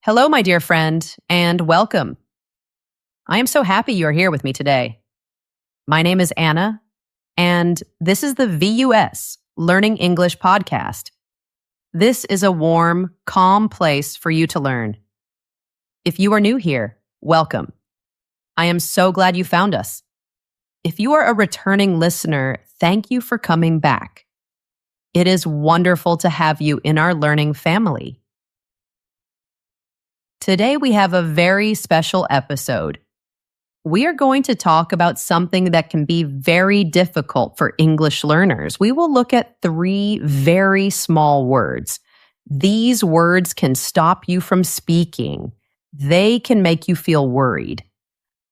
Hello, my dear friend, and welcome. I am so happy you are here with me today. My name is Anna, and this is the VUS Learning English podcast. This is a warm, calm place for you to learn. If you are new here, welcome. I am so glad you found us. If you are a returning listener, thank you for coming back. It is wonderful to have you in our learning family. Today we have a very special episode. We are going to talk about something that can be very difficult for English learners. We will look at 3 very small words. These words can stop you from speaking. They can make you feel worried.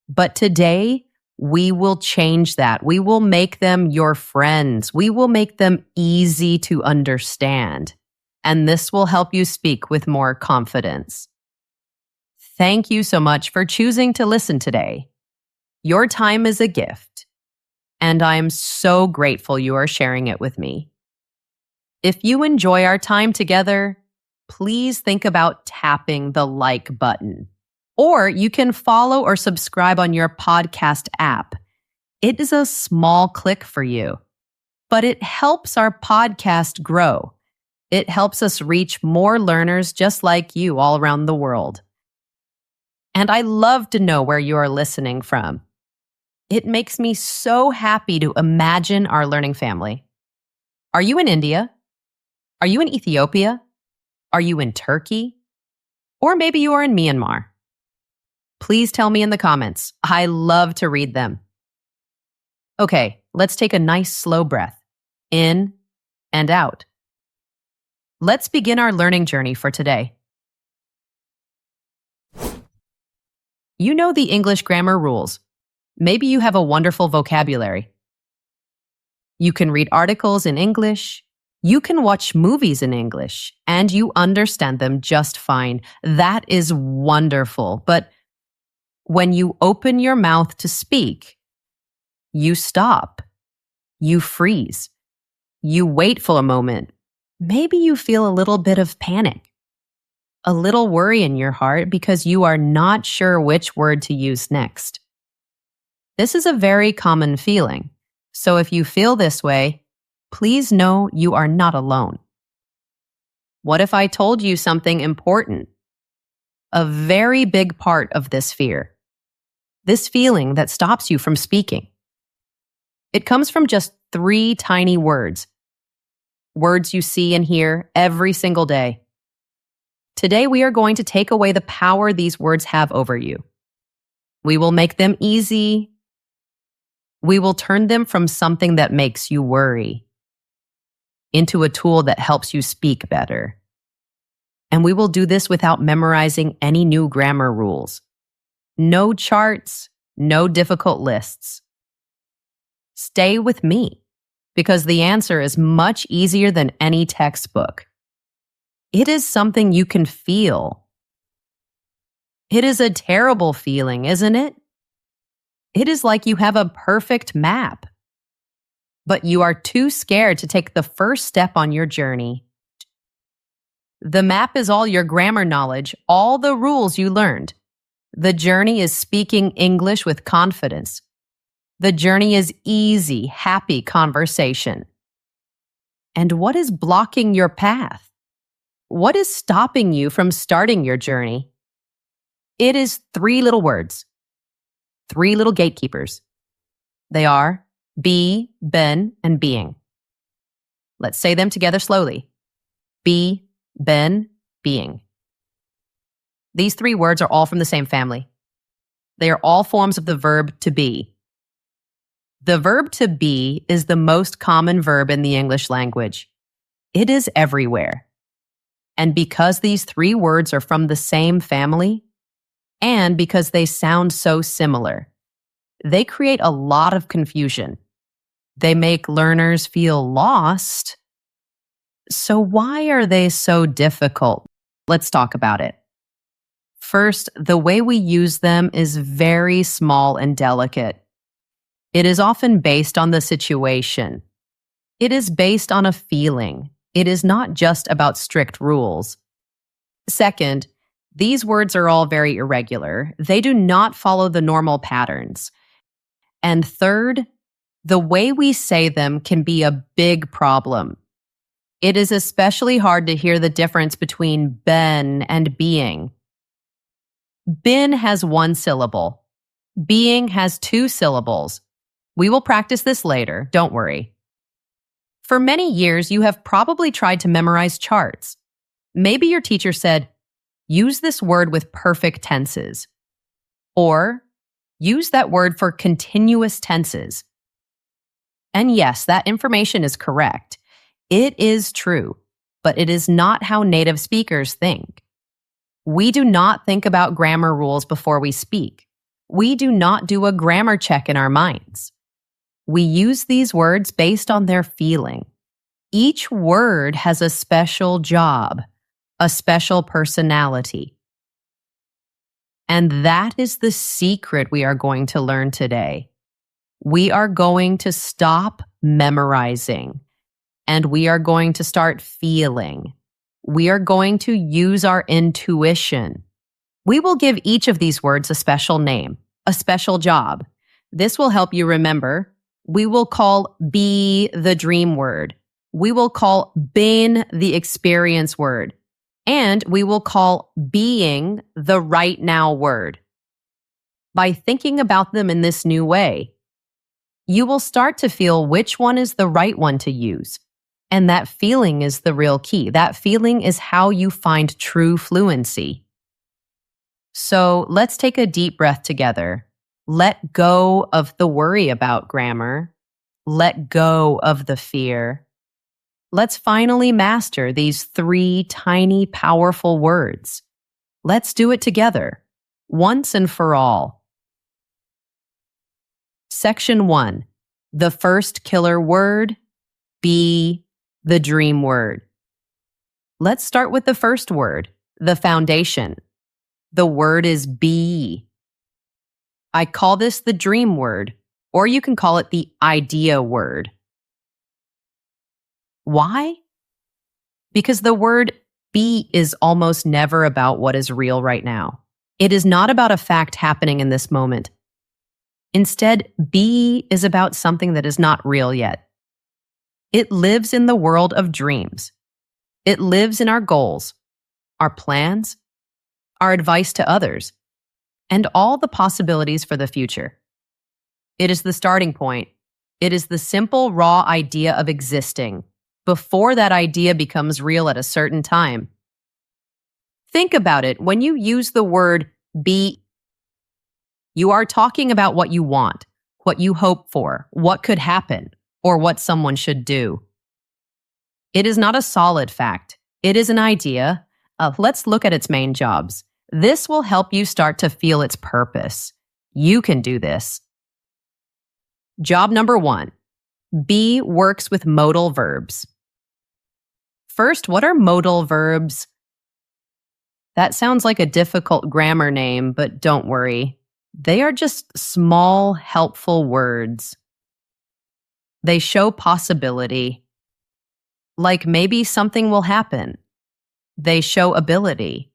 But today, we will change that. We will make them your friends. We will make them easy to understand. And this will help you speak with more confidence. Thank you so much for choosing to listen today. Your time is a gift, and I am so grateful you are sharing it with me. If you enjoy our time together, please think about tapping the like button. Or you can follow or subscribe on your podcast app. It is a small click for you, but it helps our podcast grow. It helps us reach more learners just like you all around the world. And I love to know where you are listening from. It makes me so happy to imagine our learning family. Are you in India? Are you in Ethiopia? Are you in Turkey? Or maybe you are in Myanmar. Please tell me in the comments. I love to read them. Okay, let's take a nice slow breath. In and out. Let's begin our learning journey for today. You know the English grammar rules. Maybe you have a wonderful vocabulary. You can read articles in English. You can watch movies in English, and you understand them just fine. That is wonderful. But when you open your mouth to speak, you stop. You freeze. You wait for a moment. Maybe you feel a little bit of panic. A little worry in your heart because you are not sure which word to use next. This is a very common feeling, so if you feel this way, please know you are not alone. What if I told you something important? A very big part of this fear. This feeling that stops you from speaking. It comes from just 3 tiny words. Words you see and hear every single day. Today, we are going to take away the power these words have over you. We will make them easy. We will turn them from something that makes you worry into a tool that helps you speak better. And we will do this without memorizing any new grammar rules. No charts, no difficult lists. Stay with me, because the answer is much easier than any textbook. It is something you can feel. It is a terrible feeling, isn't it? It is like you have a perfect map, but you are too scared to take the first step on your journey. The map is all your grammar knowledge, all the rules you learned. The journey is speaking English with confidence. The journey is easy, happy conversation. And what is blocking your path? What is stopping you from starting your journey? It is 3 little words, 3 little gatekeepers. They are be, been, and being. Let's say them together slowly. Be, been, being. These 3 words are all from the same family. They are all forms of the verb to be. The verb to be is the most common verb in the English language. It is everywhere. And because these 3 words are from the same family, and because they sound so similar, they create a lot of confusion. They make learners feel lost. So why are they so difficult? Let's talk about it. First, the way we use them is very small and delicate. It is often based on the situation. It is based on a feeling. It is not just about strict rules. Second, These words are all very irregular. They do not follow the normal patterns. And third, the way we say them can be a big problem. It is especially hard to hear the difference between been and being. Been has one syllable. Being has two syllables. We will practice this later, don't worry. For many years, you have probably tried to memorize charts. Maybe your teacher said, use this word with perfect tenses. Or, use that word for continuous tenses. And yes, that information is correct. It is true, but it is not how native speakers think. We do not think about grammar rules before we speak. We do not do a grammar check in our minds. We use these words based on their feeling. Each word has a special job, a special personality. And that is the secret we are going to learn today. We are going to stop memorizing, and we are going to start feeling. We are going to use our intuition. We will give each of these words a special name, a special job. This will help you remember. We will call be the dream word. We will call been the experience word. And we will call being the right now word. By thinking about them in this new way, you will start to feel which one is the right one to use. And that feeling is the real key. That feeling is how you find true fluency. So let's take a deep breath together. Let go of the worry about grammar. Let go of the fear. Let's finally master these 3 tiny, powerful words. Let's do it together, once and for all. Section 1. The first killer word, be the dream word. Let's start with the first word, the foundation. The word is be. I call this the dream word, or you can call it the idea word. Why? Because the word be is almost never about what is real right now. It is not about a fact happening in this moment. Instead, be is about something that is not real yet. It lives in the world of dreams. It lives in our goals, our plans, our advice to others, and all the possibilities for the future. It is the starting point. It is the simple, raw idea of existing before that idea becomes real at a certain time. Think about it. When you use the word be, you are talking about what you want, what you hope for, what could happen, or what someone should do. It is not a solid fact. It is an idea. Let's look at its main jobs. This will help you start to feel its purpose. You can do this. Job number 1. Be works with modal verbs. First, what are modal verbs? That sounds like a difficult grammar name, but don't worry. They are just small, helpful words. They show possibility. Like maybe something will happen. They show ability.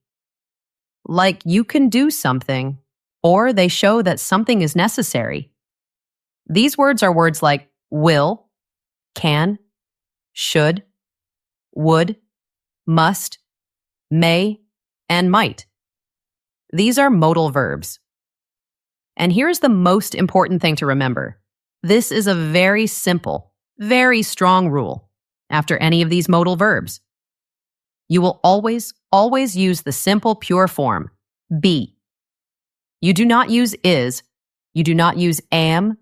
Like you can do something, or they show that something is necessary. These words are words like will, can, should, would, must, may, and might. These are modal verbs. And here's the most important thing to remember. This is a very simple, very strong rule after any of these modal verbs. You will always use the simple, pure form, be. You do not use is, you do not use am,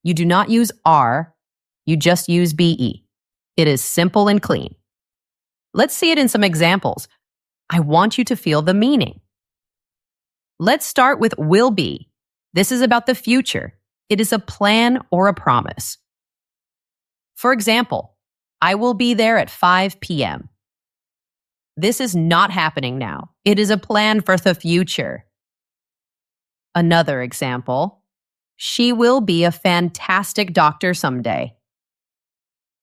you do not use are, you just use be. It is simple and clean. Let's see it in some examples. I want you to feel the meaning. Let's start with will be. This is about the future. It is a plan or a promise. For example, I will be there at 5 p.m. This is not happening now. It is a plan for the future. Another example, she will be a fantastic doctor someday.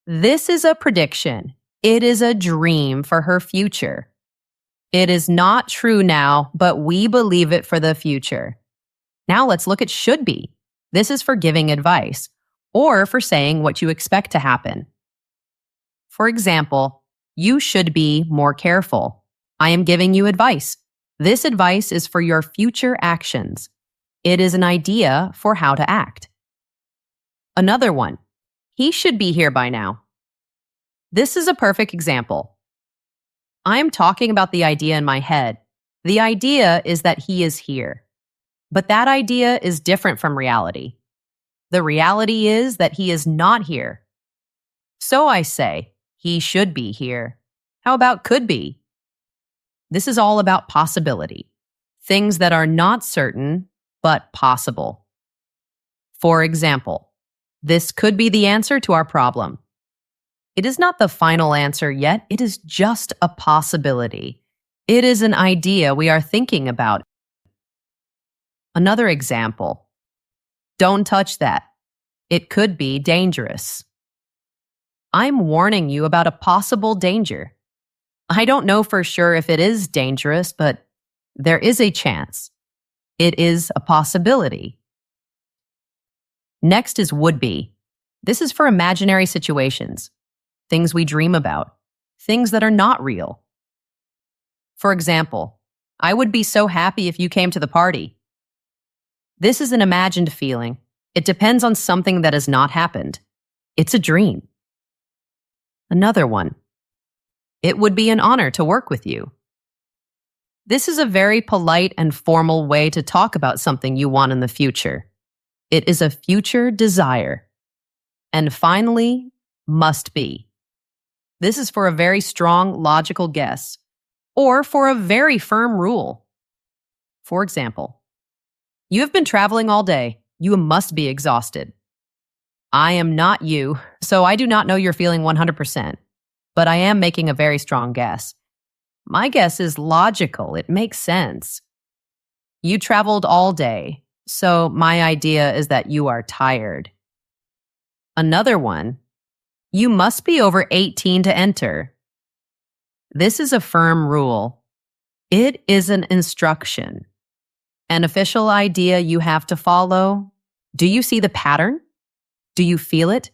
This is a prediction. It is a dream for her future. It is not true now, but we believe it for the future. Now let's look at should be. This is for giving advice or for saying what you expect to happen. For example, you should be more careful. I am giving you advice. This advice is for your future actions. It is an idea for how to act. Another one. He should be here by now. This is a perfect example. I am talking about the idea in my head. The idea is that he is here. But that idea is different from reality. The reality is that he is not here. So I say, he should be here. How about could be? This is all about possibility. Things that are not certain, but possible. For example, this could be the answer to our problem. It is not the final answer yet. It is just a possibility. It is an idea we are thinking about. Another example. Don't touch that. It could be dangerous. I'm warning you about a possible danger. I don't know for sure if it is dangerous, but there is a chance. It is a possibility. Next is would be. This is for imaginary situations, things we dream about, things that are not real. For example, I would be so happy if you came to the party. This is an imagined feeling. It depends on something that has not happened. It's a dream. Another one. It would be an honor to work with you. This is a very polite and formal way to talk about something you want in the future. It is a future desire. And finally, must be. This is for a very strong logical guess or for a very firm rule. For example, you have been traveling all day. You must be exhausted. I am not you, so I do not know you're feeling 100%, but I am making a very strong guess. My guess is logical. It makes sense. You traveled all day, so my idea is that you are tired. Another one. You must be over 18 to enter. This is a firm rule. It is an instruction. An official idea you have to follow. Do you see the pattern? Do you feel it?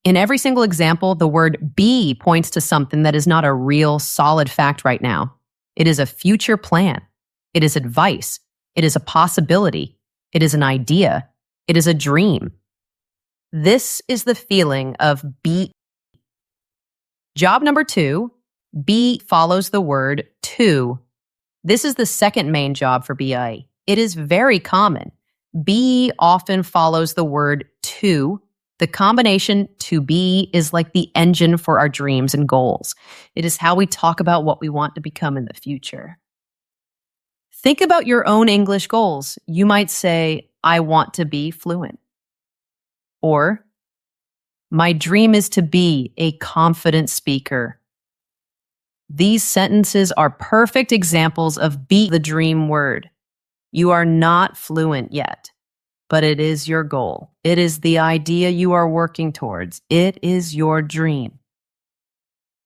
In every single example, the word be points to something that is not a real, solid fact right now. It is a future plan. It is advice. It is a possibility. It is an idea. It is a dream. This is the feeling of be. Job number 2, be follows the word to. This is the second main job for BI. It is very common. Be often follows the word to. The combination to be is like the engine for our dreams and goals. It is how we talk about what we want to become in the future. Think about your own English goals. You might say, I want to be fluent. Or, my dream is to be a confident speaker. These sentences are perfect examples of be the dream word. You are not fluent yet, but it is your goal. It is the idea you are working towards. It is your dream.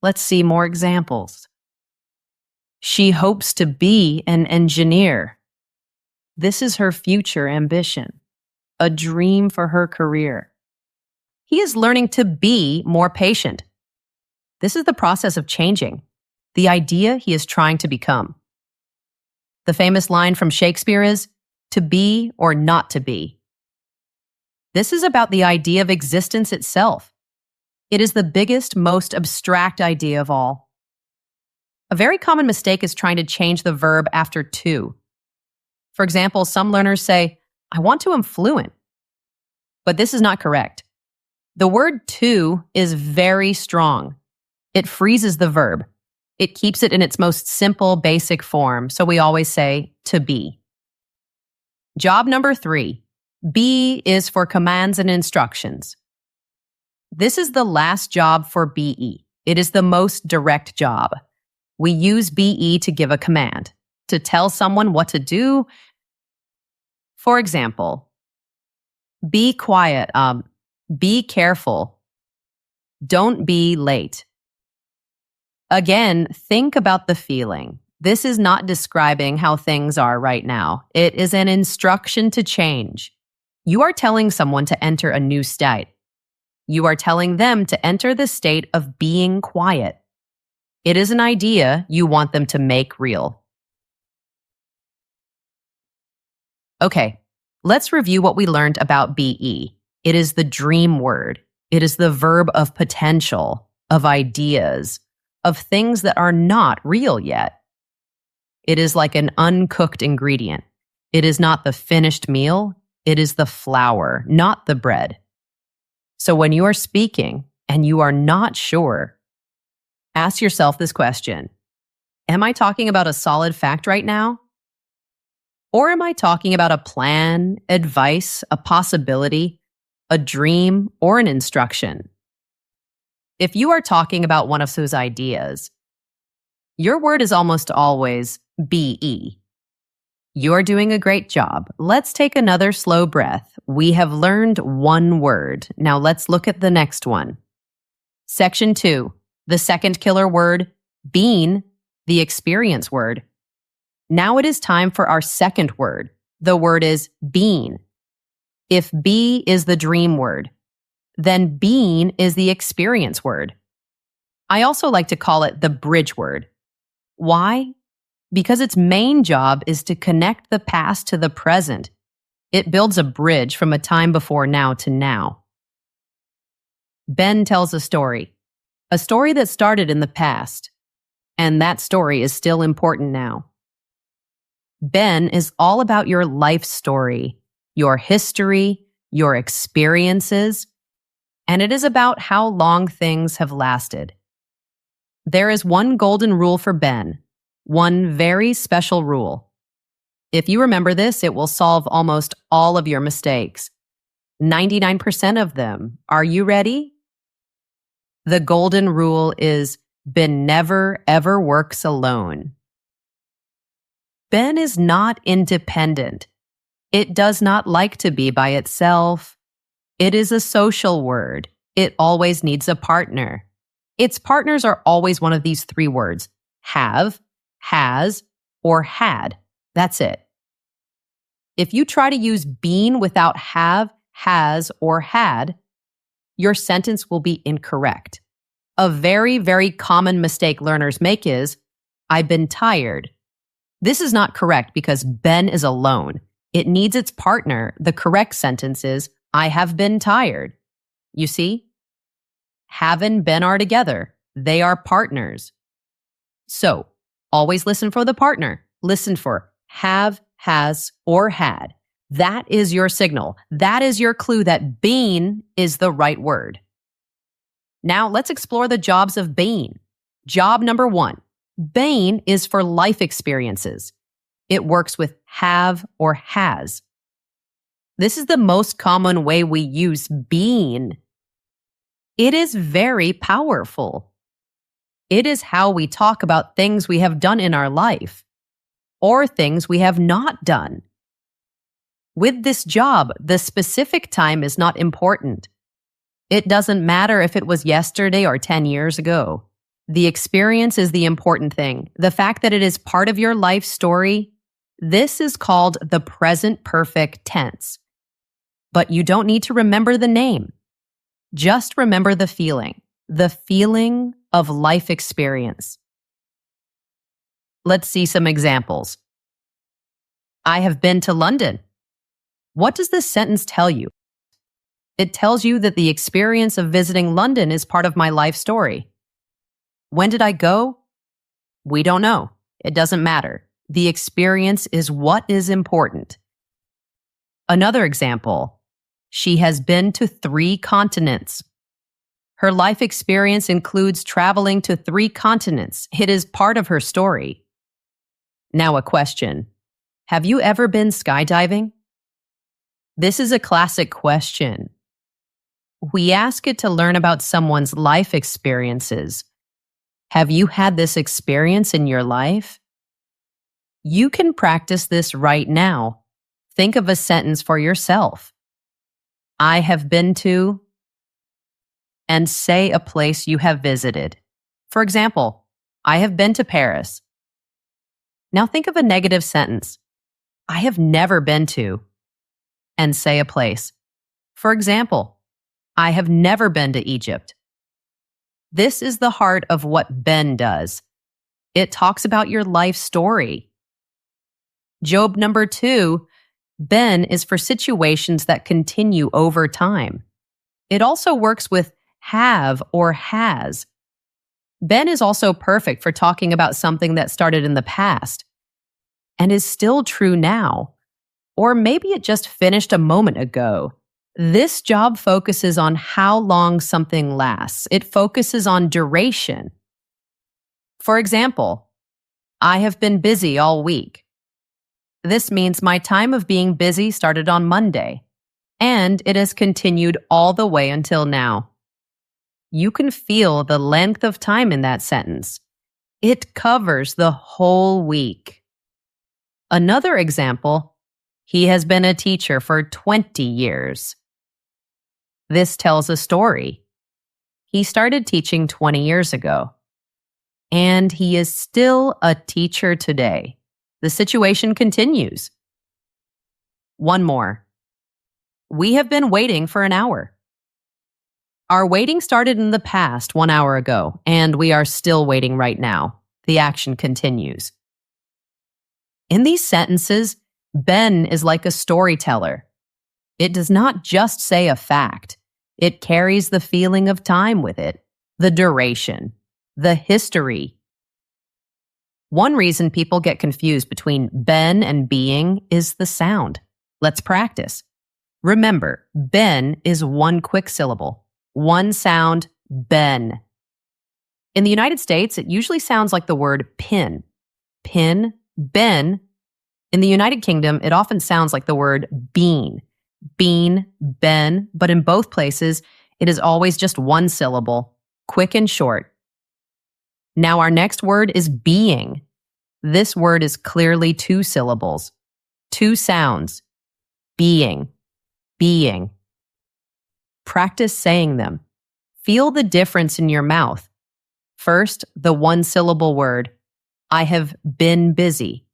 Let's see more examples. She hopes to be an engineer. This is her future ambition, a dream for her career. He is learning to be more patient. This is the process of changing, the idea he is trying to become. The famous line from Shakespeare is, to be or not to be. This is about the idea of existence itself. It is the biggest, most abstract idea of all. A very common mistake is trying to change the verb after to. For example, some learners say, I want to am fluent. But this is not correct. The word to is very strong. It freezes the verb. It keeps it in its most simple, basic form, so we always say to be. Job number 3. Be is for commands and instructions. This is the last job for BE. It is the most direct job. We use BE to give a command, to tell someone what to do. For example, be quiet, be careful, don't be late. Again, think about the feeling. This is not describing how things are right now. It is an instruction to change. You are telling someone to enter a new state. You are telling them to enter the state of being quiet. It is an idea you want them to make real. Okay, let's review what we learned about BE. It is the dream word. It is the verb of potential, of ideas, of things that are not real yet. It is like an uncooked ingredient. It is not the finished meal. It is the flour, not the bread. So when you are speaking and you are not sure, ask yourself this question. Am I talking about a solid fact right now? Or am I talking about a plan, advice, a possibility, a dream, or an instruction? If you are talking about one of those ideas, your word is almost always BE. You're doing a great job. Let's take another slow breath. We have learned one word. Now let's look at the next one. Section 2, the second killer word, bean, the experience word. Now it is time for our second word. The word is bean. If be is the dream word, then bean is the experience word. I also like to call it the bridge word. Why? Because its main job is to connect the past to the present. It builds a bridge from a time before now to now. Ben tells a story that started in the past, and that story is still important now. Ben is all about your life story, your history, your experiences, and it is about how long things have lasted. There is one golden rule for Ben, one very special rule. If you remember this, it will solve almost all of your mistakes. 99% of them. Are you ready? The golden rule is Ben never ever works alone. Ben is not independent. It does not like to be by itself. It is a social word. It always needs a partner. Its partners are always one of these three words: have, has, or had. That's it. If you try to use been without have, has, or had, your sentence will be incorrect. A very, very common mistake learners make is, I've been tired. This is not correct because Ben is alone. It needs its partner. The correct sentence is, I have been tired. You see? Have and Ben are together. They are partners. So, always listen for the partner. Listen for have, has, or had. That is your signal. That is your clue that been is the right word. Now, let's explore the jobs of been. Job number 1. Been is for life experiences. It works with have or has. This is the most common way we use been. It is very powerful. It is how we talk about things we have done in our life or things we have not done. With this job, the specific time is not important. It doesn't matter if it was yesterday or 10 years ago. The experience is the important thing. The fact that it is part of your life story, this is called the present perfect tense. But you don't need to remember the name. Just remember the feeling of life experience. Let's see some examples. I have been to London. What does this sentence tell you? It tells you that the experience of visiting London is part of my life story. When did I go? We don't know. It doesn't matter. The experience is what is important. Another example. She has been to 3 continents. Her life experience includes traveling to 3 continents. It is part of her story. Now a question. Have you ever been skydiving? This is a classic question. We ask it to learn about someone's life experiences. Have you had this experience in your life? You can practice this right now. Think of a sentence for yourself. I have been to, and say a place you have visited. For example, I have been to Paris. Now think of a negative sentence. I have never been to, and say a place. For example, I have never been to Egypt. This is the heart of what been does. It talks about your life story. Job number 2, been is for situations that continue over time. It also works with have or has. Been is also perfect for talking about something that started in the past and is still true now. Or maybe it just finished a moment ago. This job focuses on how long something lasts. It focuses on duration. For example, I have been busy all week. This means my time of being busy started on Monday, and it has continued all the way until now. You can feel the length of time in that sentence. It covers the whole week. Another example, he has been a teacher for 20 years. This tells a story. He started teaching 20 years ago, and he is still a teacher today. The situation continues. One more. We have been waiting for an hour. Our waiting started in the past 1 hour ago, and we are still waiting right now. The action continues. In these sentences, been is like a storyteller. It does not just say a fact. It carries the feeling of time with it, the duration, the history. One reason people get confused between been and being is the sound. Let's practice. Remember, been is one quick syllable, one sound, been. In the United States, it usually sounds like the word pin. Pin, been. In the United Kingdom, it often sounds like the word been. Been, been, but in both places, it is always just one syllable, quick and short. Now our next word is being. This word is clearly two syllables, two sounds. Being, being. Practice saying them. Feel the difference in your mouth. First, the one-syllable word, I have been busy.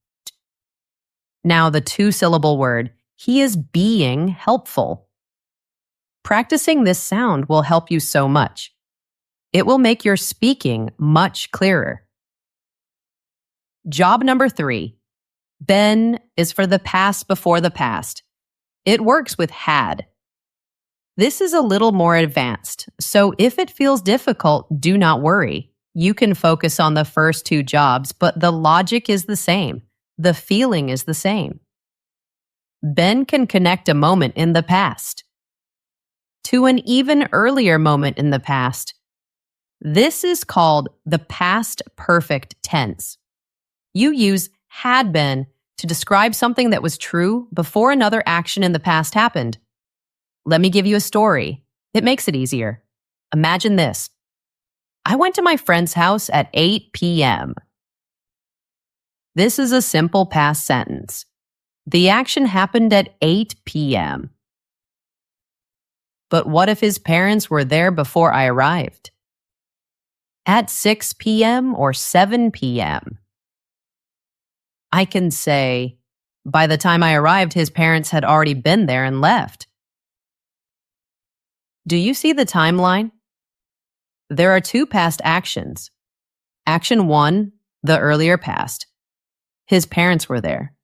Now the two-syllable word, he is being helpful. Practicing this sound will help you so much. It will make your speaking much clearer. Job number 3. Been is for the past before the past. It works with had. This is a little more advanced, so if it feels difficult, do not worry. You can focus on the first 2 jobs, but the logic is the same. The feeling is the same. Been can connect a moment in the past to an even earlier moment in the past. This is called the past perfect tense. You use had been to describe something that was true before another action in the past happened. Let me give you a story. It makes it easier. Imagine this. I went to my friend's house at 8 p.m. This is a simple past sentence. The action happened at 8 p.m. But what if his parents were there before I arrived? At 6 p.m. or 7 p.m.? I can say, by the time I arrived, his parents had already been there and left. Do you see the timeline? There are 2 past actions. Action 1, the earlier past. His parents were there.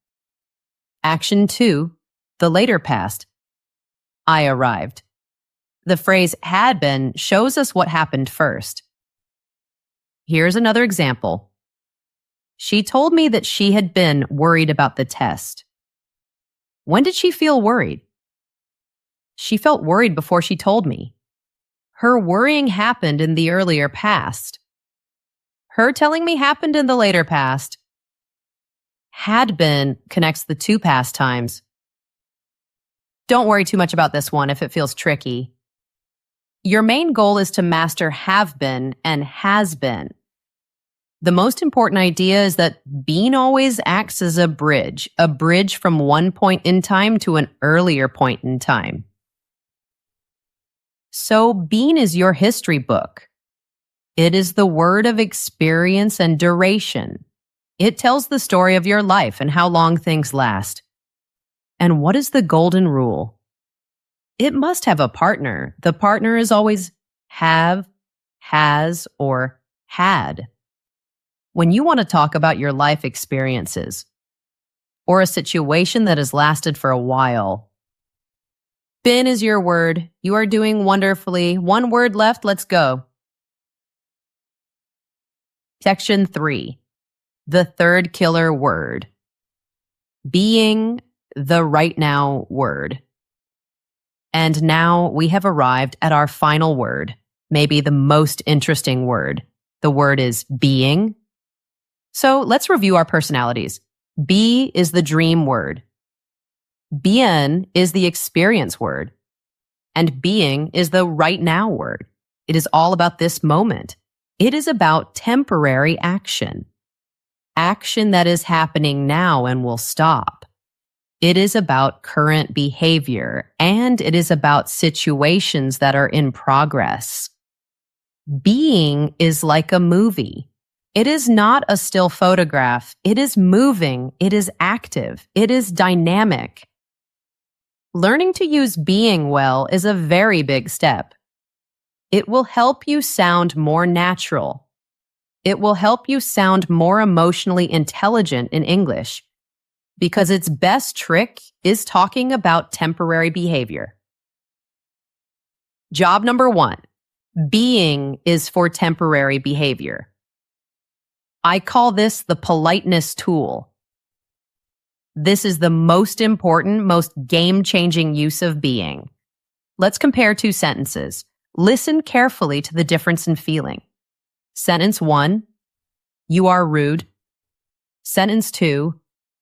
Action 2, the later past. I arrived. The phrase had been shows us what happened first. Here's another example. She told me that she had been worried about the test. When did she feel worried? She felt worried before she told me. Her worrying happened in the earlier past. Her telling me happened in the later past. Had been connects the 2 past times. Don't worry too much about this one if it feels tricky. Your main goal is to master have been and has been. The most important idea is that being always acts as a bridge from one point in time to an earlier point in time. So being is your history book. It is the word of experience and duration. It tells the story of your life and how long things last. And what is the golden rule? It must have a partner. The partner is always have, has, or had. When you want to talk about your life experiences or a situation that has lasted for a while, been is your word. You are doing wonderfully. One word left. Let's go. Section 3. The third killer word. Being the right now word. And now we have arrived at our final word, maybe the most interesting word. The word is being. So let's review our personalities. Be is the dream word. Bien is the experience word. And being is the right now word. It is all about this moment. It is about temporary action. Action that is happening now and will stop. It is about current behavior, and it is about situations that are in progress. Being is like a movie. It is not a still photograph. It is moving. It is active. It is dynamic. Learning to use being well is a very big step. It will help you sound more natural. It will help you sound more emotionally intelligent in English, because its best trick is talking about temporary behavior. Job number 1. Being is for temporary behavior. I call this the politeness tool. This is the most important, most game-changing use of being. Let's compare two sentences. Listen carefully to the difference in feeling. Sentence 1, you are rude. Sentence 2,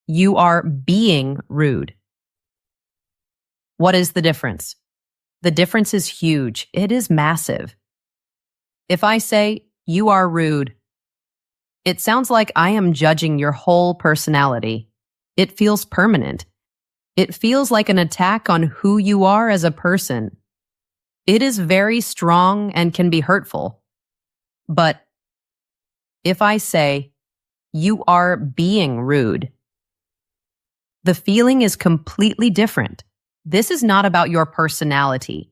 you are being rude. What is the difference? The difference is huge. It is massive. If I say, you are rude, it sounds like I am judging your whole personality. It feels permanent. It feels like an attack on who you are as a person. It is very strong and can be hurtful. But if I say, you are being rude, the feeling is completely different. This is not about your personality.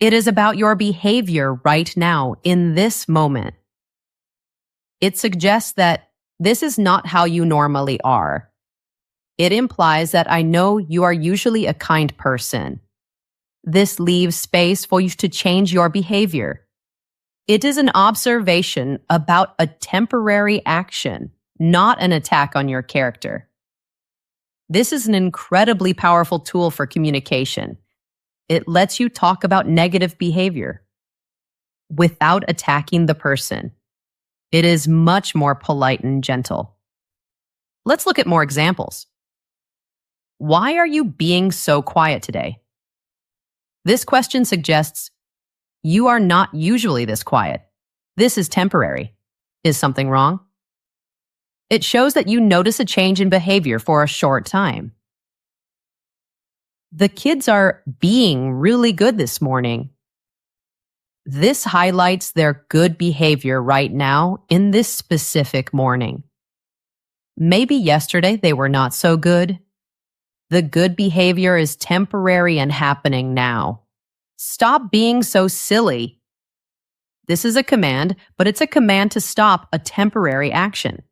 It is about your behavior right now, in this moment. It suggests that this is not how you normally are. It implies that I know you are usually a kind person. This leaves space for you to change your behavior. It is an observation about a temporary action, not an attack on your character. This is an incredibly powerful tool for communication. It lets you talk about negative behavior without attacking the person. It is much more polite and gentle. Let's look at more examples. Why are you being so quiet today? This question suggests you are not usually this quiet. This is temporary. Is something wrong? It shows that you notice a change in behavior for a short time. The kids are being really good this morning. This highlights their good behavior right now in this specific morning. Maybe yesterday they were not so good. The good behavior is temporary and happening now. Stop being so silly. This is a command, but it's a command to stop a temporary action.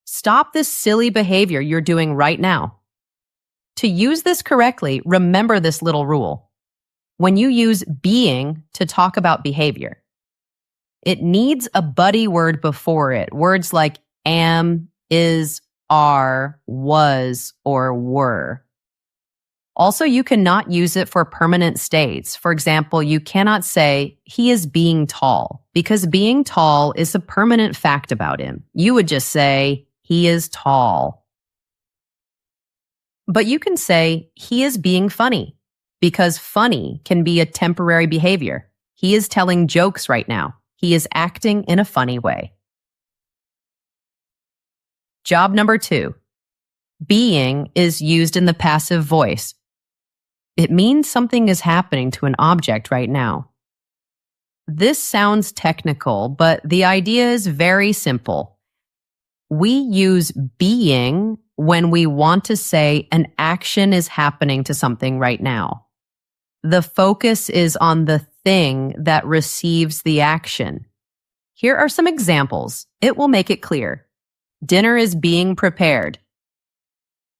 Stop this silly behavior you're doing right now. To use this correctly, remember this little rule. When you use being to talk about behavior, it needs a buddy word before it. Words like am, is, are, was, or were. Also, you cannot use it for permanent states. For example, you cannot say, he is being tall, because being tall is a permanent fact about him. You would just say, he is tall. But you can say, he is being funny, because funny can be a temporary behavior. He is telling jokes right now. He is acting in a funny way. Job number 2. Being is used in the passive voice. It means something is happening to an object right now. This sounds technical, but the idea is very simple. We use being when we want to say an action is happening to something right now. The focus is on the thing that receives the action. Here are some examples. It will make it clear. Dinner is being prepared.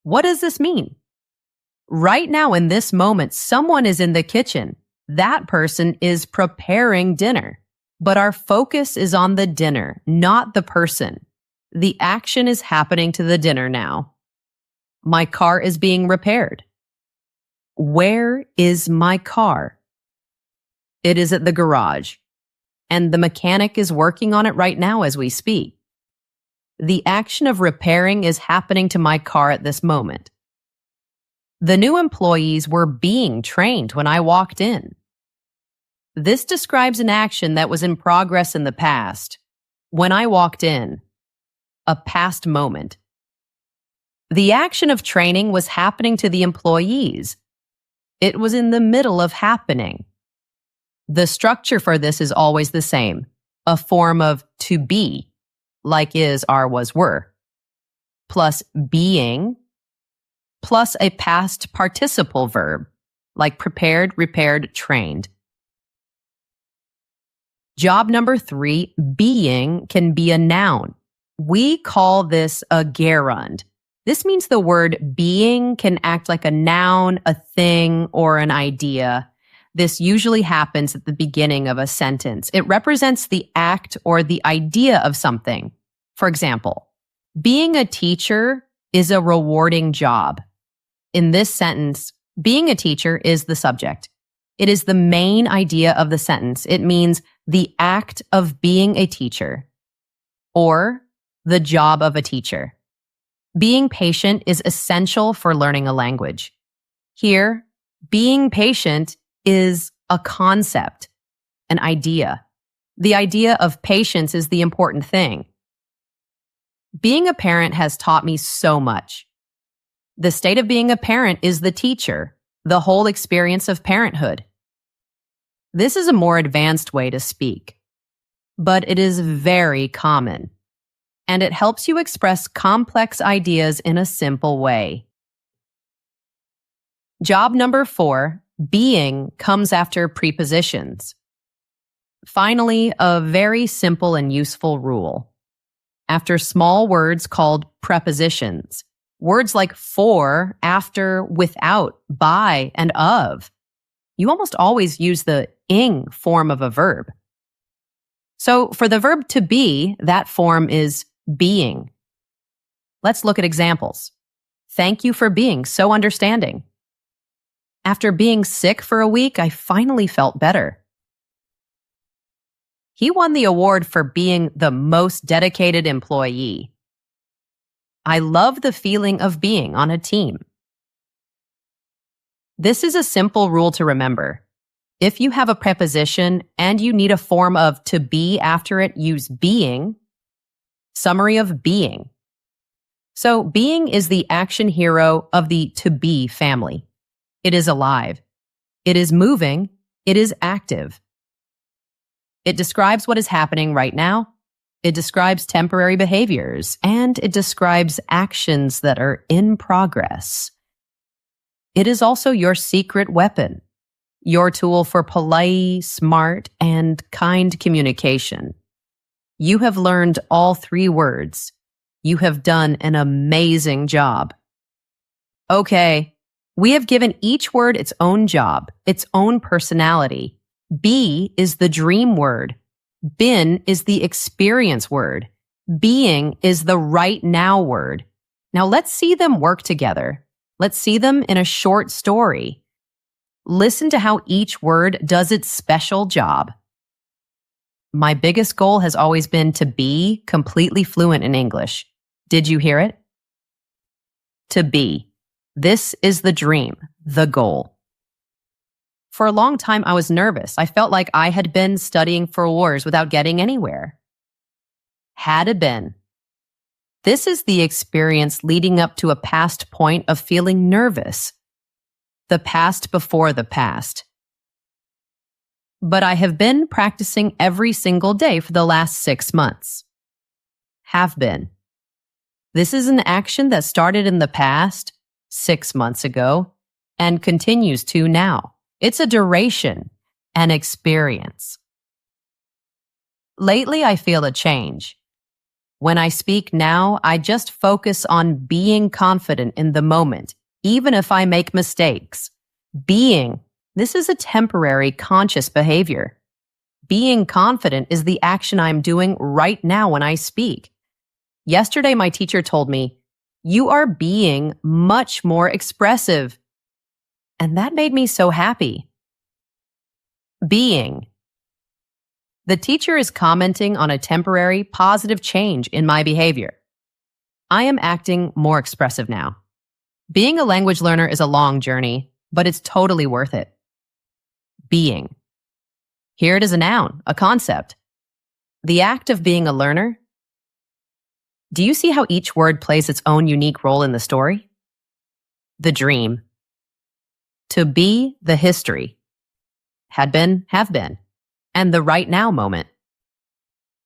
What does this mean? Right now, in this moment, someone is in the kitchen. That person is preparing dinner. But our focus is on the dinner, not the person. The action is happening to the dinner now. My car is being repaired. Where is my car? It is at the garage, and the mechanic is working on it right now as we speak. The action of repairing is happening to my car at this moment. The new employees were being trained when I walked in. This describes an action that was in progress in the past. When I walked in, a past moment. The action of training was happening to the employees. It was in the middle of happening. The structure for this is always the same, a form of to be, like is, are, was, were, plus being, plus a past participle verb, like prepared, repaired, trained. Job number 3, being, can be a noun. We call this a gerund. This means the word being can act like a noun, a thing, or an idea. This usually happens at the beginning of a sentence. It represents the act or the idea of something. For example, being a teacher is a rewarding job. In this sentence, being a teacher is the subject. It is the main idea of the sentence. It means the act of being a teacher or the job of a teacher. Being patient is essential for learning a language. Here, being patient is a concept, an idea. The idea of patience is the important thing. Being a parent has taught me so much. The state of being a parent is the teacher, the whole experience of parenthood. This is a more advanced way to speak, but it is very common, and it helps you express complex ideas in a simple way. Job number 4, being, comes after prepositions. Finally, a very simple and useful rule. After small words called prepositions, words like for, after, without, by, and of, you almost always use the ing form of a verb. So for the verb to be, that form is being. Let's look at examples. Thank you for being so understanding. After being sick for a week, I finally felt better. He won the award for being the most dedicated employee. I love the feeling of being on a team. This is a simple rule to remember. If you have a preposition and you need a form of to be after it, use being. Summary of being. So being is the action hero of the to be family. It is alive. It is moving. It is active. It describes what is happening right now. It describes temporary behaviors, and it describes actions that are in progress. It is also your secret weapon, your tool for polite, smart, and kind communication. You have learned all 3 words. You have done an amazing job. Okay, we have given each word its own job, its own personality. Be is the dream word. Been is the experience word. Being is the right now word. Now let's see them work together. Let's see them in a short story. Listen to how each word does its special job. My biggest goal has always been to be completely fluent in English. Did you hear it? To be. This is the dream, the goal. For a long time, I was nervous. I felt like I had been studying for wars without getting anywhere. Had been. This is the experience leading up to a past point of feeling nervous. The past before the past. But I have been practicing every single day for the last 6 months. Have been. This is an action that started in the past, 6 months ago, and continues to now. It's a duration, an experience. Lately, I feel a change. When I speak now, I just focus on being confident in the moment, even if I make mistakes. This is a temporary conscious behavior. Being confident is the action I'm doing right now when I speak. Yesterday, my teacher told me, "You are being much more expressive." And that made me so happy. Being. The teacher is commenting on a temporary positive change in my behavior. I am acting more expressive now. Being a language learner is a long journey, but it's totally worth it. Being. Here it is a noun, a concept. The act of being a learner. Do you see how each word plays its own unique role in the story? The dream. To be, the history. Had been, have been. And the right now moment.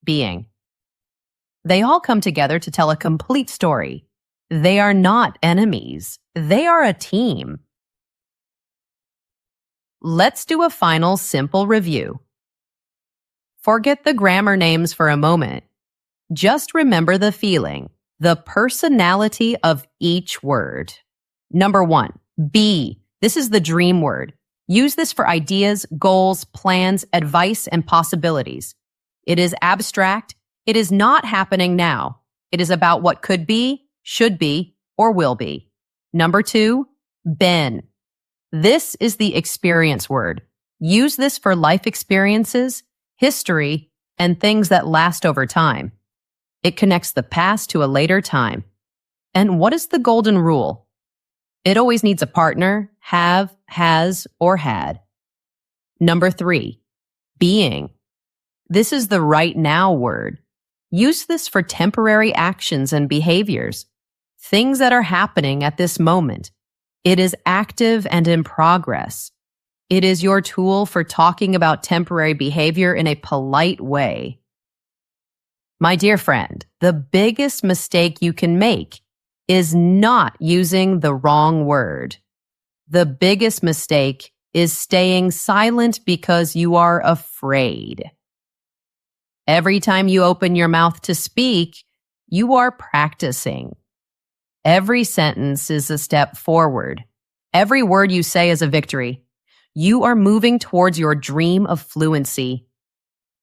Being. They all come together to tell a complete story. They are not enemies. They are a team. Let's do a final simple review. Forget the grammar names for a moment. Just remember the feeling, the personality of each word. Number 1, be. This is the dream word. Use this for ideas, goals, plans, advice, and possibilities. It is abstract. It is not happening now. It is about what could be, should be, or will be. Number 2, been. This is the experience word. Use this for life experiences, history, and things that last over time. It connects the past to a later time. And what is the golden rule? It always needs a partner, have, has, or had. Number 3, being. This is the right now word. Use this for temporary actions and behaviors, things that are happening at this moment. It is active and in progress. It is your tool for talking about temporary behavior in a polite way. My dear friend, the biggest mistake you can make is not using the wrong word. The biggest mistake is staying silent because you are afraid. Every time you open your mouth to speak, you are practicing. Every sentence is a step forward. Every word you say is a victory. You are moving towards your dream of fluency.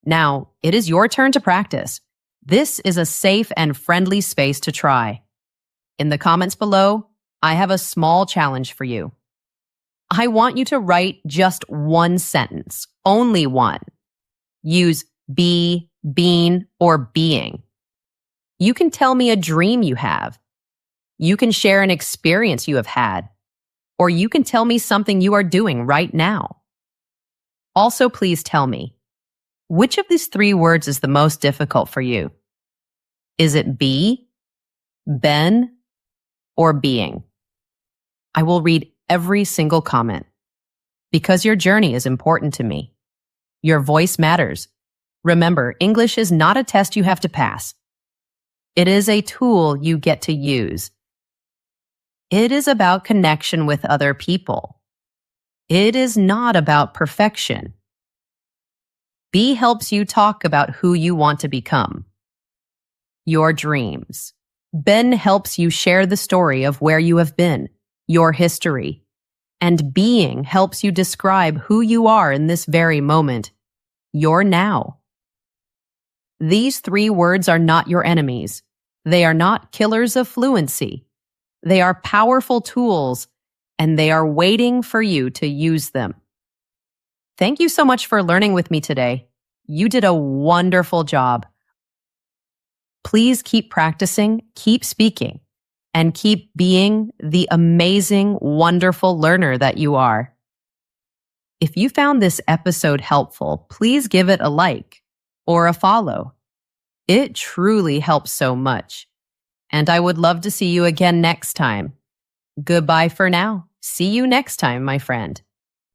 Now, it is your turn to practice. This is a safe and friendly space to try. In the comments below, I have a small challenge for you. I want you to write just one sentence, only one. Use be, been, or being. You can tell me a dream you have. You can share an experience you have had. Or you can tell me something you are doing right now. Also, please tell me, which of these 3 words is the most difficult for you? Is it be, been, or being? I will read every single comment because your journey is important to me. Your voice matters. Remember, English is not a test you have to pass. It is a tool you get to use. It is about connection with other people. It is not about perfection. Be helps you talk about who you want to become. Your dreams. Ben helps you share the story of where you have been, your history. And being helps you describe who you are in this very moment, your now. These 3 words are not your enemies. They are not killers of fluency. They are powerful tools, and they are waiting for you to use them. Thank you so much for learning with me today. You did a wonderful job. Please keep practicing, keep speaking, and keep being the amazing, wonderful learner that you are. If you found this episode helpful, please give it a like or a follow. It truly helps so much. And I would love to see you again next time. Goodbye for now. See you next time, my friend.